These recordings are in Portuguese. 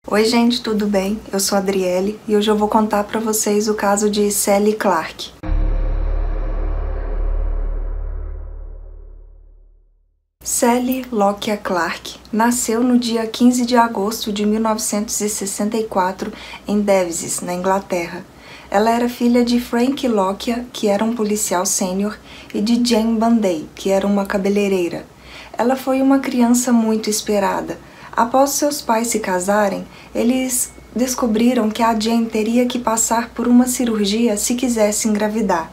Oi gente, tudo bem? Eu sou a Adriele e hoje eu vou contar pra vocês o caso de Sally Clark. Sally Lockyer Clark nasceu no dia 15 de agosto de 1964 em Devizes, na Inglaterra. Ela era filha de Frank Lockyer, que era um policial sênior, e de Jane Bunday, que era uma cabeleireira. Ela foi uma criança muito esperada. Após seus pais se casarem, eles descobriram que a Jane teria que passar por uma cirurgia se quisesse engravidar.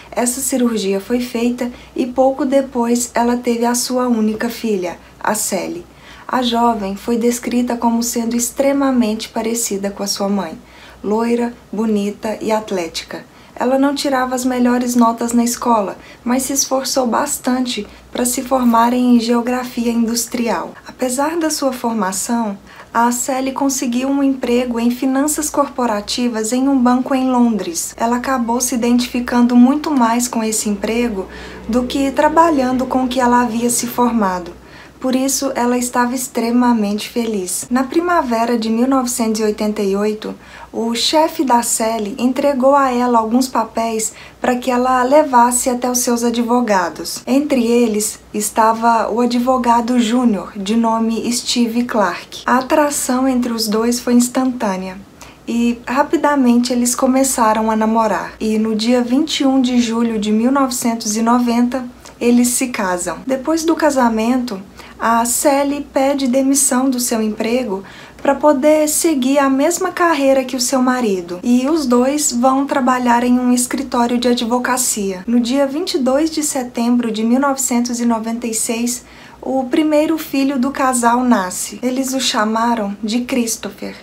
Essa cirurgia foi feita e pouco depois ela teve a sua única filha, a Sally. A jovem foi descrita como sendo extremamente parecida com a sua mãe, loira, bonita e atlética. Ela não tirava as melhores notas na escola, mas se esforçou bastante para se formar em geografia industrial. Apesar da sua formação, a Sally conseguiu um emprego em finanças corporativas em um banco em Londres. Ela acabou se identificando muito mais com esse emprego do que trabalhando com o que ela havia se formado. Por isso, ela estava extremamente feliz. Na primavera de 1988, o chefe da Sally entregou a ela alguns papéis para que ela levasse até os seus advogados. Entre eles estava o advogado júnior, de nome Steve Clark. A atração entre os dois foi instantânea. E rapidamente eles começaram a namorar. E no dia 21 de julho de 1990, eles se casam. Depois do casamento, a Sally pede demissão do seu emprego para poder seguir a mesma carreira que o seu marido. E os dois vão trabalhar em um escritório de advocacia. No dia 22 de setembro de 1996, o primeiro filho do casal nasce. Eles o chamaram de Christopher.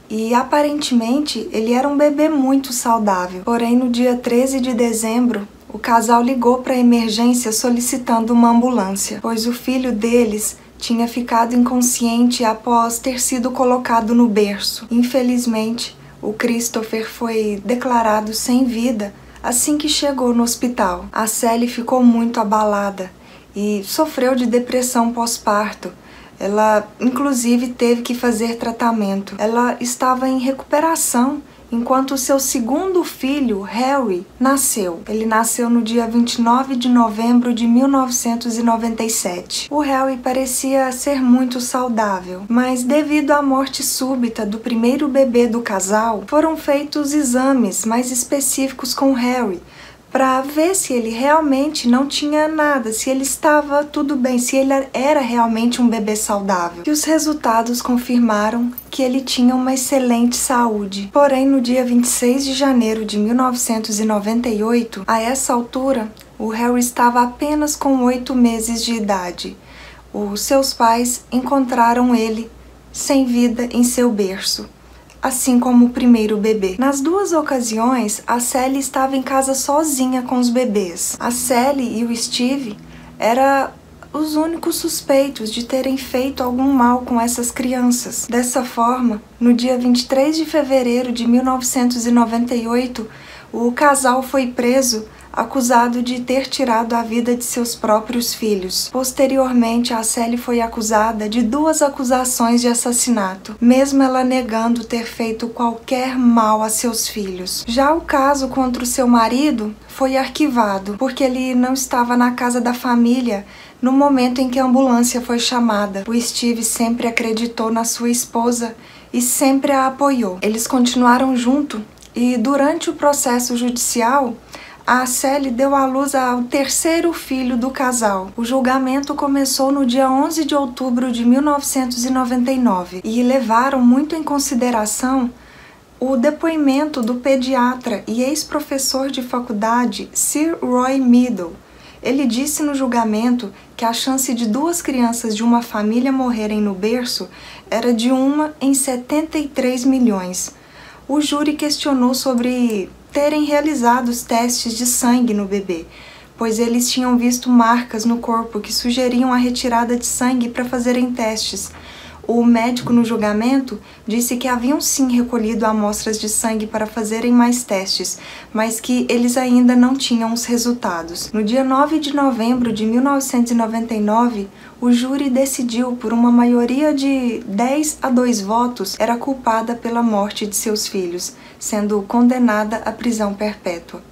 E aparentemente ele era um bebê muito saudável. Porém, no dia 13 de dezembro, o casal ligou para a emergência solicitando uma ambulância, pois o filho deles tinha ficado inconsciente após ter sido colocado no berço. Infelizmente, o Christopher foi declarado sem vida assim que chegou no hospital. A Sally ficou muito abalada e sofreu de depressão pós-parto. Ela, inclusive, teve que fazer tratamento. Ela estava em recuperação enquanto seu segundo filho, Harry, nasceu. Ele nasceu no dia 29 de novembro de 1997. O Harry parecia ser muito saudável, mas devido à morte súbita do primeiro bebê do casal, foram feitos exames mais específicos com Harry, para ver se ele realmente não tinha nada, se ele estava tudo bem, se ele era realmente um bebê saudável. E os resultados confirmaram que ele tinha uma excelente saúde. Porém, no dia 26 de janeiro de 1998, a essa altura, o Harry estava apenas com 8 meses de idade. Os seus pais encontraram ele sem vida em seu berço, assim como o primeiro bebê. Nas duas ocasiões, a Sally estava em casa sozinha com os bebês. A Sally e o Steve eram os únicos suspeitos de terem feito algum mal com essas crianças. Dessa forma, no dia 23 de fevereiro de 1998, o casal foi preso acusado de ter tirado a vida de seus próprios filhos. Posteriormente, a Sally foi acusada de 2 acusações de assassinato, mesmo ela negando ter feito qualquer mal a seus filhos. Já o caso contra o seu marido foi arquivado, porque ele não estava na casa da família no momento em que a ambulância foi chamada. O Steve sempre acreditou na sua esposa e sempre a apoiou. Eles continuaram juntos e durante o processo judicial, a Sally deu à luz ao terceiro filho do casal. O julgamento começou no dia 11 de outubro de 1999 e levaram muito em consideração o depoimento do pediatra e ex-professor de faculdade Sir Roy Meadow. Ele disse no julgamento que a chance de 2 crianças de uma família morrerem no berço era de 1 em 73 milhões. O júri questionou sobre terem realizado os testes de sangue no bebê, pois eles tinham visto marcas no corpo que sugeriam a retirada de sangue para fazerem testes. o médico no julgamento disse que haviam sim recolhido amostras de sangue para fazerem mais testes, mas que eles ainda não tinham os resultados. No dia 9 de novembro de 1999, o júri decidiu, por uma maioria de 10-2 votos, era culpada pela morte de seus filhos, sendo condenada à prisão perpétua.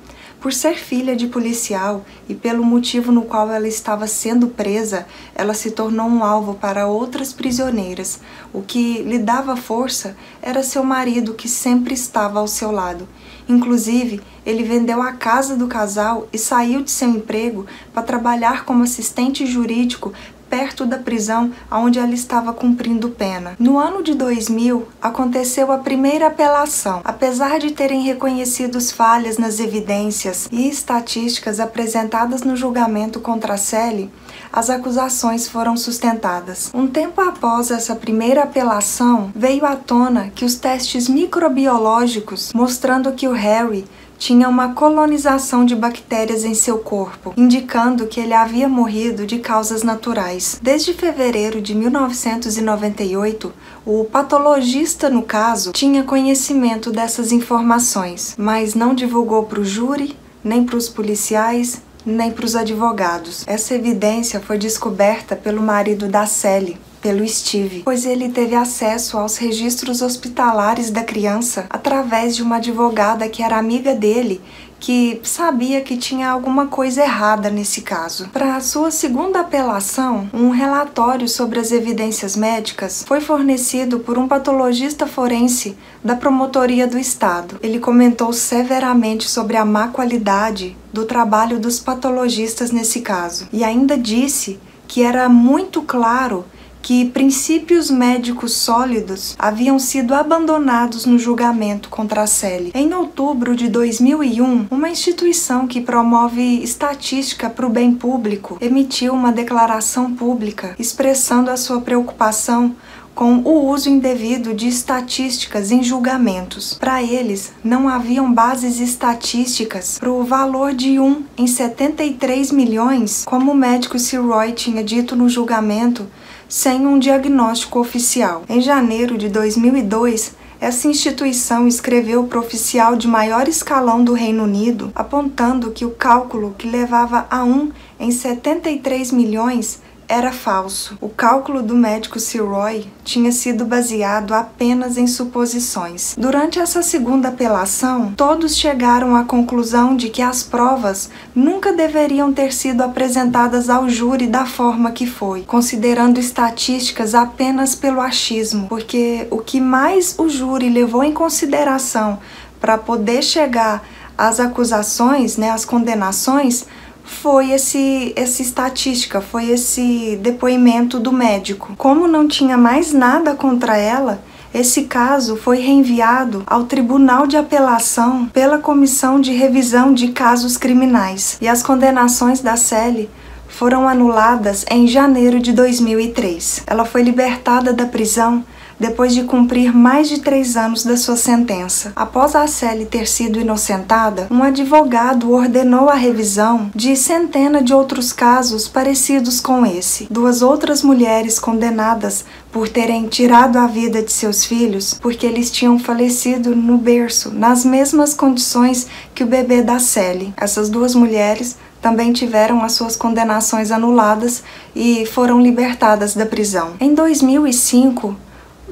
Por ser filha de policial e pelo motivo no qual ela estava sendo presa, ela se tornou um alvo para outras prisioneiras. O que lhe dava força era seu marido, que sempre estava ao seu lado. Inclusive, ele vendeu a casa do casal e saiu de seu emprego para trabalhar como assistente jurídico perto da prisão onde ela estava cumprindo pena. No ano de 2000, aconteceu a primeira apelação. Apesar de terem reconhecido falhas nas evidências e estatísticas apresentadas no julgamento contra a Sally, as acusações foram sustentadas. Um tempo após essa primeira apelação, veio à tona que os testes microbiológicos mostrando que o Harry tinha uma colonização de bactérias em seu corpo, indicando que ele havia morrido de causas naturais. Desde fevereiro de 1998, o patologista no caso tinha conhecimento dessas informações, mas não divulgou para o júri, nem para os policiais, nem para os advogados. Essa evidência foi descoberta pelo marido da Sally, pelo Steve, pois ele teve acesso aos registros hospitalares da criança através de uma advogada que era amiga dele, que sabia que tinha alguma coisa errada nesse caso. Para a sua segunda apelação, um relatório sobre as evidências médicas foi fornecido por um patologista forense da Promotoria do Estado. Ele comentou severamente sobre a má qualidade do trabalho dos patologistas nesse caso e ainda disse que era muito claro que princípios médicos sólidos haviam sido abandonados no julgamento contra a Sally. Em outubro de 2001, uma instituição que promove estatística para o bem público emitiu uma declaração pública expressando a sua preocupação com o uso indevido de estatísticas em julgamentos. Para eles, não haviam bases estatísticas para o valor de 1 em 73 milhões, como o médico Roy tinha dito no julgamento, sem um diagnóstico oficial. Em janeiro de 2002, essa instituição escreveu para o oficial de maior escalão do Reino Unido, apontando que o cálculo que levava a 1 em 73 milhões era falso. O cálculo do médico Roy tinha sido baseado apenas em suposições. Durante essa segunda apelação, todos chegaram à conclusão de que as provas nunca deveriam ter sido apresentadas ao júri da forma que foi, considerando estatísticas apenas pelo achismo, porque o que mais o júri levou em consideração para poder chegar às acusações, às condenações, foi essa estatística, foi esse depoimento do médico. Como não tinha mais nada contra ela, esse caso foi reenviado ao Tribunal de Apelação pela Comissão de Revisão de Casos Criminais e as condenações da Sally foram anuladas em janeiro de 2003. Ela foi libertada da prisão depois de cumprir mais de 3 anos da sua sentença. Após a Sally ter sido inocentada, um advogado ordenou a revisão de centenas de outros casos parecidos com esse. 2 outras mulheres condenadas por terem tirado a vida de seus filhos porque eles tinham falecido no berço, nas mesmas condições que o bebê da Sally. Essas 2 mulheres também tiveram as suas condenações anuladas e foram libertadas da prisão. Em 2005,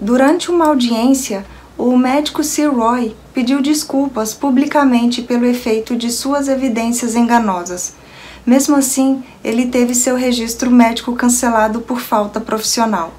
durante uma audiência, o médico Roy pediu desculpas publicamente pelo efeito de suas evidências enganosas. Mesmo assim, ele teve seu registro médico cancelado por falta profissional.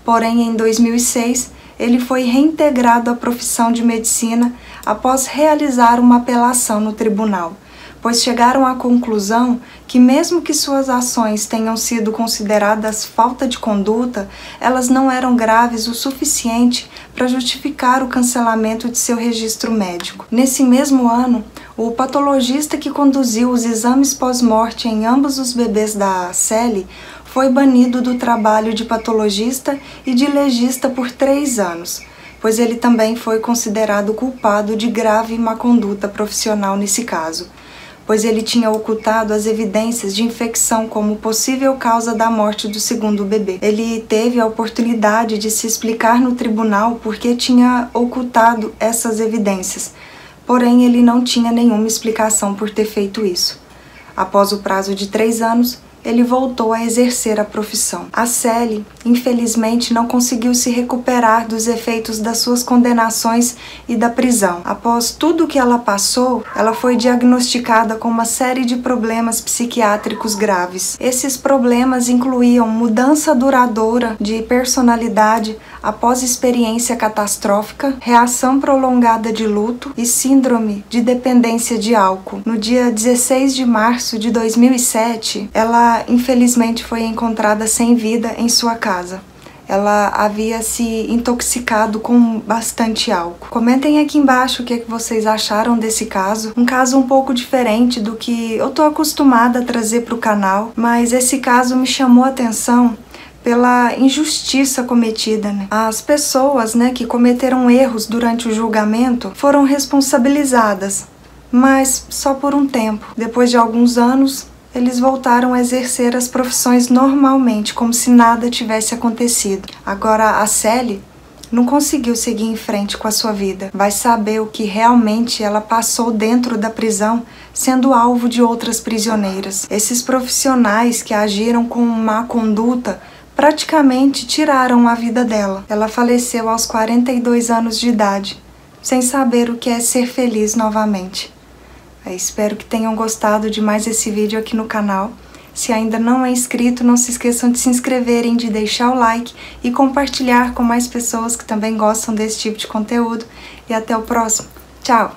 Porém, em 2006, ele foi reintegrado à profissão de medicina após realizar uma apelação no tribunal, pois chegaram à conclusão que mesmo que suas ações tenham sido consideradas falta de conduta, elas não eram graves o suficiente para justificar o cancelamento de seu registro médico. Nesse mesmo ano, o patologista que conduziu os exames pós-morte em ambos os bebês da Sally foi banido do trabalho de patologista e de legista por 3 anos, pois ele também foi considerado culpado de grave má conduta profissional nesse caso. pois ele tinha ocultado as evidências de infecção como possível causa da morte do segundo bebê. Ele teve a oportunidade de se explicar no tribunal porque tinha ocultado essas evidências, porém ele não tinha nenhuma explicação por ter feito isso. Após o prazo de 3 anos, ele voltou a exercer a profissão. A Sally, infelizmente, não conseguiu se recuperar dos efeitos das suas condenações e da prisão. Após tudo o que ela passou, ela foi diagnosticada com uma série de problemas psiquiátricos graves. Esses problemas incluíam mudança duradoura de personalidade após experiência catastrófica, reação prolongada de luto e síndrome de dependência de álcool. No dia 16 de março de 2007, ela infelizmente foi encontrada sem vida em sua casa. Ela havia se intoxicado com bastante álcool. Comentem aqui embaixo o que vocês acharam desse caso. Um caso um pouco diferente do que eu tô acostumada a trazer para o canal, mas esse caso me chamou a atenção pela injustiça cometida, né? As pessoas, que cometeram erros durante o julgamento foram responsabilizadas, mas só por um tempo. Depois de alguns anos, eles voltaram a exercer as profissões normalmente, como se nada tivesse acontecido. Agora, a Sally não conseguiu seguir em frente com a sua vida. Vai saber o que realmente ela passou dentro da prisão, sendo alvo de outras prisioneiras. Esses profissionais que agiram com má conduta praticamente tiraram a vida dela. Ela faleceu aos 42 anos de idade, sem saber o que é ser feliz novamente. Espero que tenham gostado de mais esse vídeo aqui no canal. Se ainda não é inscrito, não se esqueçam de se inscreverem, de deixar o like e compartilhar com mais pessoas que também gostam desse tipo de conteúdo. E até o próximo. Tchau!